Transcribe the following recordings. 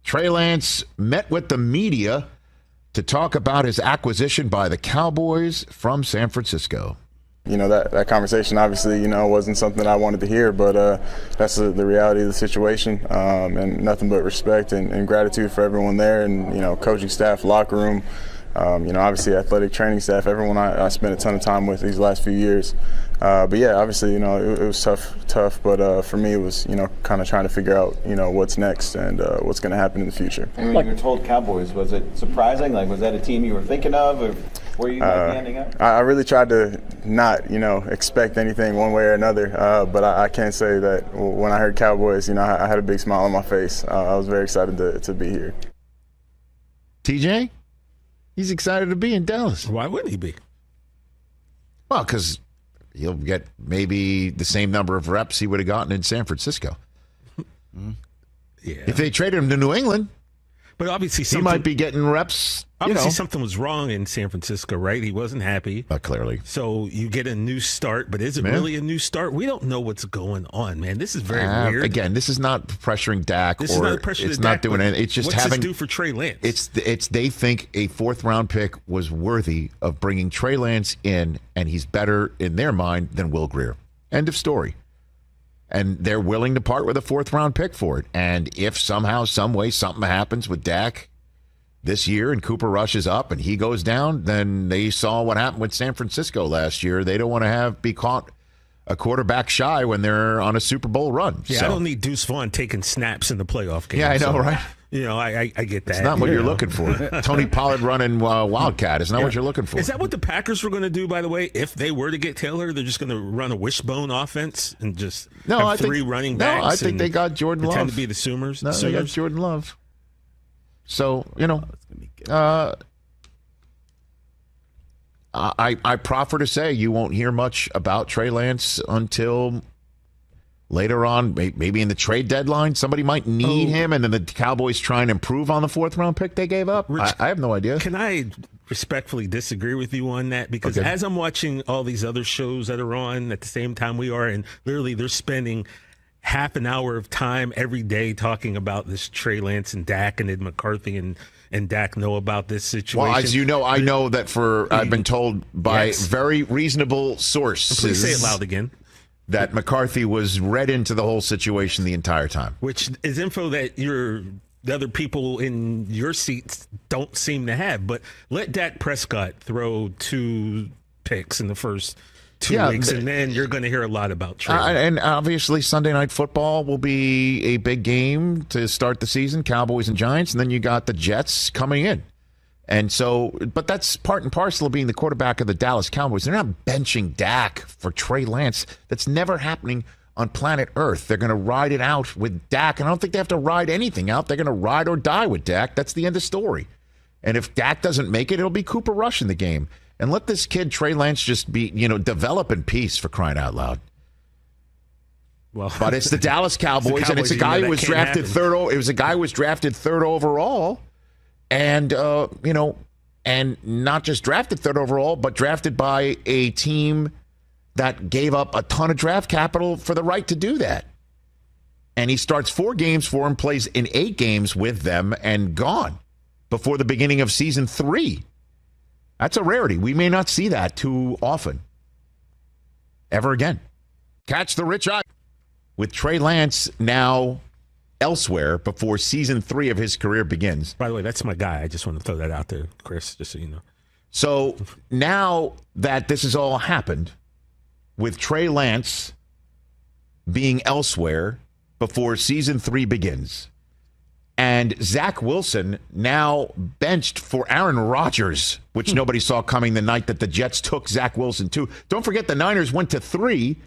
Trey Lance met with the media to talk about his acquisition by the Cowboys from San Francisco. That conversation obviously, wasn't something I wanted to hear, but that's the reality of the situation, and nothing but respect and gratitude for everyone there and, coaching staff, locker room, obviously athletic training staff, everyone I spent a ton of time with these last few years. But yeah, obviously, it was tough, but for me it was, kind of trying to figure out, what's next and what's going to happen in the future. And when you were told Cowboys, was it surprising? Like, was that a team you were thinking of, or where you might be ending up? I really tried to not, expect anything one way or another, but I can say that when I heard Cowboys, I had a big smile on my face. I was very excited to be here. TJ? He's excited to be in Dallas. Why wouldn't he be? Well, because he'll get maybe the same number of reps he would have gotten in San Francisco. Yeah. If they traded him to New England, but obviously he might be getting reps. Obviously, something was wrong in San Francisco, right? He wasn't happy. Clearly. So you get a new start, but is it really a new start? We don't know what's going on, man. This is very weird. Again, this is not pressuring Dak. This is not pressuring it's Dak, not doing anything. It's just what's this do for Trey Lance? It's they think a fourth-round pick was worthy of bringing Trey Lance in, and he's better in their mind than Will Grier. End of story. And they're willing to part with a fourth-round pick for it. And if somehow, some way, something happens with Dak this year and Cooper Rush is up and he goes down, then they saw what happened with San Francisco last year. They don't want to be caught a quarterback shy when they're on a Super Bowl run. Yeah, I don't need Deuce Vaughn taking snaps in the playoff game. Yeah, I know, right? I get that. It's not what you're looking for. Tony Pollard running Wildcat. It's not what you're looking for. Is that what the Packers were going to do, by the way? If they were to get Taylor, they're just going to run a wishbone offense and just have three running backs? No, I think they got Jordan Love. Pretend to be the Sooners? No, they got Jordan Love. So, I proffer to say you won't hear much about Trey Lance until later on, maybe in the trade deadline. Somebody might need him, and then the Cowboys try and improve on the fourth-round pick they gave up. Rich, I have no idea. Can I respectfully disagree with you on that? Because as I'm watching all these other shows that are on at the same time we are, and literally they're spending half an hour of time every day talking about this Trey Lance and Dak, and did McCarthy and Dak know about this situation? Well, as you know, I know that I've been told by very reasonable sources. Please say it loud again. That McCarthy was read into the whole situation the entire time. Which is info that the other people in your seats don't seem to have. But let Dak Prescott throw 2 picks in the first 2 weeks, and then you're going to hear a lot about Trey. And obviously Sunday Night Football will be a big game to start the season, Cowboys and Giants, and then you got the Jets coming in. And so, but that's part and parcel of being the quarterback of the Dallas Cowboys. They're not benching Dak for Trey Lance. That's never happening on planet Earth. They're going to ride it out with Dak, and I don't think they have to ride anything out. They're going to ride or die with Dak. That's the end of story. And if Dak doesn't make it, it'll be Cooper Rush in the game. And let this kid, Trey Lance, just be, develop in peace, for crying out loud. Well, but it's the Dallas Cowboys, and it's a guy who was drafted third. It was a guy who was drafted third overall. And, and not just drafted third overall, but drafted by a team that gave up a ton of draft capital for the right to do that. And he starts 4 games for him, plays in 8 games with them, and gone before the beginning of season 3. That's a rarity. We may not see that too often ever again. Catch the Rich Eye with Trey Lance now elsewhere before season 3 of his career begins. By the way, that's my guy. I just want to throw that out there, Chris, just so you know. So now that this has all happened, with Trey Lance being elsewhere before season 3 begins, and Zach Wilson now benched for Aaron Rodgers, which nobody saw coming the night that the Jets took Zach Wilson too. Don't forget the Niners went to 3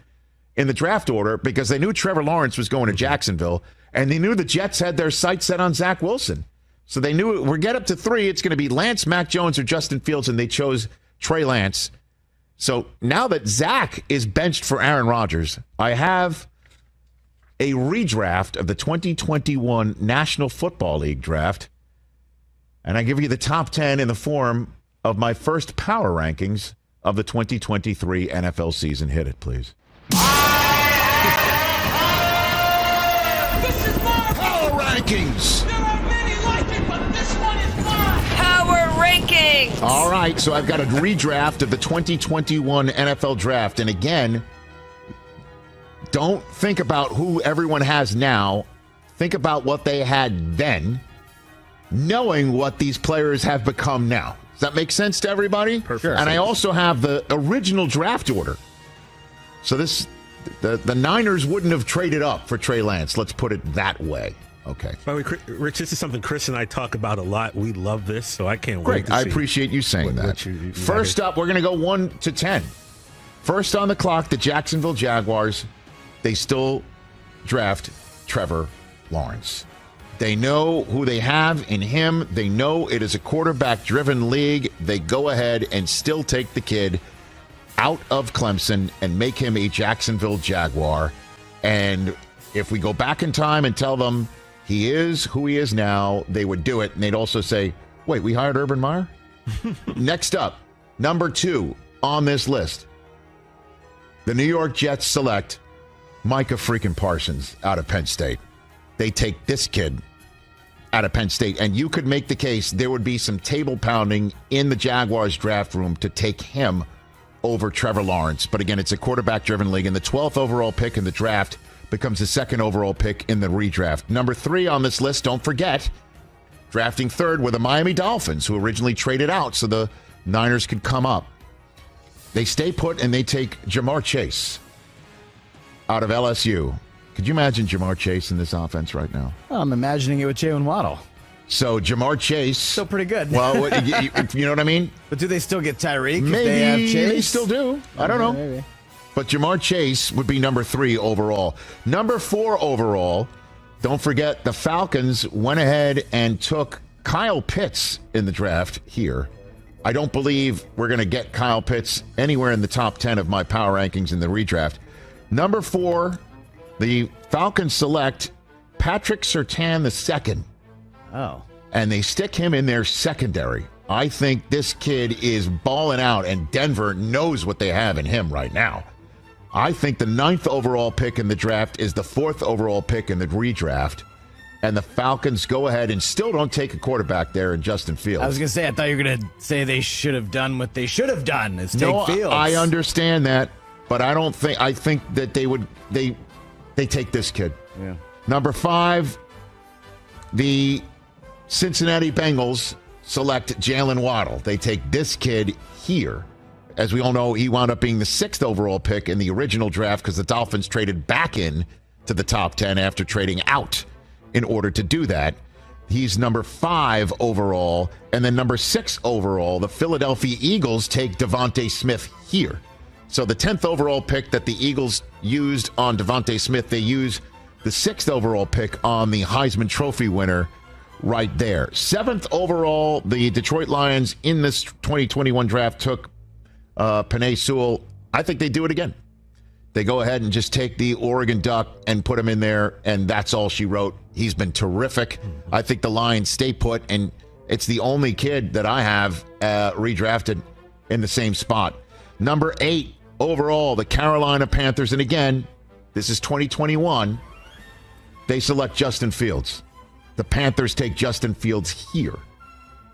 in the draft order because they knew Trevor Lawrence was going to Jacksonville, and they knew the Jets had their sights set on Zach Wilson. So they knew we'll get up to 3. It's going to be Lance, Mac Jones, or Justin Fields, and they chose Trey Lance. So now that Zach is benched for Aaron Rodgers, I have a redraft of the 2021 National Football League draft, and I give you the top 10 in the form of my first power rankings of the 2023 NFL season. Hit it, please. This is my power rankings. There are many All right, so I've got a redraft of the 2021 NFL Draft. And again, don't think about who everyone has now. Think about what they had then, knowing what these players have become now. Does that make sense to everybody? Perfect. And I also have the original draft order. So the Niners wouldn't have traded up for Trey Lance. Let's put it that way. Okay. By the way, Rich, this is something Chris and I talk about a lot. We love this, so I can't wait Great. to see. I appreciate you saying that. you First up, we're going to go 1 to 10. First on the clock, the Jacksonville Jaguars. They still draft Trevor Lawrence. They know who they have in him. They know it is a quarterback-driven league. They go ahead and still take the kid out of Clemson and make him a Jacksonville Jaguar. And if we go back in time and tell them he is who he is now, they would do it. And they'd also say, wait, we hired Urban Meyer? Next up, number 2 on this list. The New York Jets select Micah freaking Parsons out of Penn State. They take this kid out of Penn State, and you could make the case there would be some table pounding in the Jaguars draft room to take him over Trevor Lawrence. But again, it's a quarterback-driven league, and the 12th overall pick in the draft becomes the 2nd overall pick in the redraft. Number 3 on this list, don't forget, drafting 3rd were the Miami Dolphins, who originally traded out so the Niners could come up. They stay put, and they take Jamar Chase out of LSU. Could you imagine Jamar Chase in this offense right now? Well, I'm imagining it with Jalen Waddle. So Jamar Chase. Still pretty good. Well, you know what I mean? But do they still get Tyreek Maybe if they have Chase? They still do. I don't know. Maybe. But Jamar Chase would be number 3 overall. Number 4 overall, don't forget the Falcons went ahead and took Kyle Pitts in the draft here. I don't believe we're going to get Kyle Pitts anywhere in the top 10 of my power rankings in the redraft. Number 4, the Falcons select Patrick Surtain II. Oh. And they stick him in their secondary. I think this kid is balling out, and Denver knows what they have in him right now. I think the 9th overall pick in the draft is the 4th overall pick in the redraft. And the Falcons go ahead and still don't take a quarterback there in Justin Fields. I was going to say, I thought you were going to say they should have done what they should have done, is take Fields. I understand that, but I don't think, I think that they take this kid. Yeah. Number 5, the Cincinnati Bengals select Jalen Waddle. They take this kid here. As we all know, he wound up being the 6th overall pick in the original draft because the Dolphins traded back in to the top 10 after trading out in order to do that. He's number 5 overall. And then number 6 overall, the Philadelphia Eagles take Devontae Smith here. So the 10th overall pick that the Eagles used on Devontae Smith, they use the 6th overall pick on the Heisman Trophy winner right there. 7th overall, the Detroit Lions in this 2021 draft took Penei Sewell. I think they do it again. They go ahead and just take the Oregon Duck and put him in there, and that's all she wrote. He's been terrific. I think the Lions stay put, and it's the only kid that I have redrafted in the same spot. Number 8 overall, the Carolina Panthers, and again, this is 2021, they select Justin Fields. The Panthers take Justin Fields here.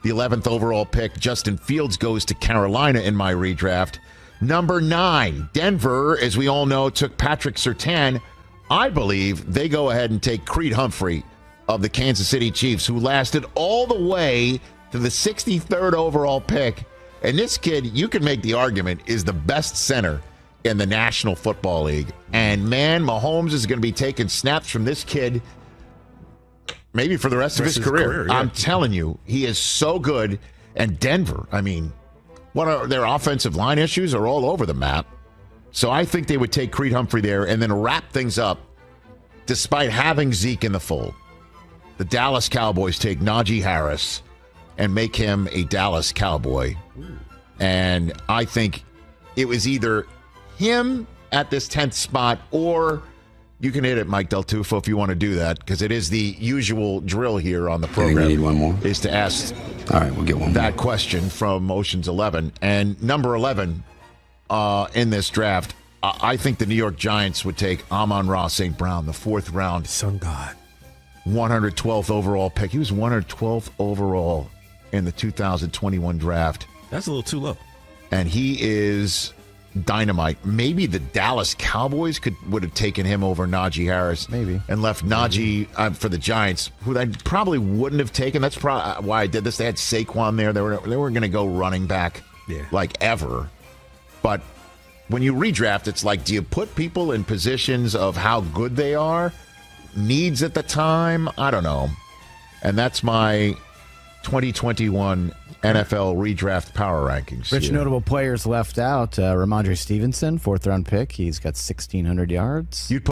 The 11th overall pick, Justin Fields goes to Carolina in my redraft. Number 9, Denver, as we all know, took Patrick Surtain. I believe they go ahead and take Creed Humphrey of the Kansas City Chiefs, who lasted all the way to the 63rd overall pick. And this kid, you can make the argument, is the best center in the National Football League. And, man, Mahomes is going to be taking snaps from this kid maybe for the rest of his career. Yeah. I'm telling you, he is so good. And Denver, I mean, what are their offensive line issues are all over the map. So I think they would take Creed Humphrey there and then wrap things up despite having Zeke in the fold. The Dallas Cowboys take Najee Harris and make him a Dallas Cowboy. And I think it was either him at this 10th spot, or you can hit it, Mike Del Tufo, if you want to do that, because it is the usual drill here on the program. I think we need one more. Is to ask all right, we'll get one that more. question from Ocean's 11. And number 11 in this draft, I think the New York Giants would take Amon-Ra St. Brown, the 4th round. Sun God. 112th overall pick. He was 112th overall in the 2021 draft. That's a little too low. And he is dynamite. Maybe the Dallas Cowboys would have taken him over Najee Harris. Maybe. And left Najee for the Giants, who they probably wouldn't have taken. That's probably why I did this. They had Saquon there. They were going to go running back like ever. But when you redraft, it's like, do you put people in positions of how good they are? Needs at the time? I don't know. And that's my 2021 NFL redraft power rankings. Rich notable players left out. Ramondre Stevenson, 4th round pick. He's got 1,600 yards. You'd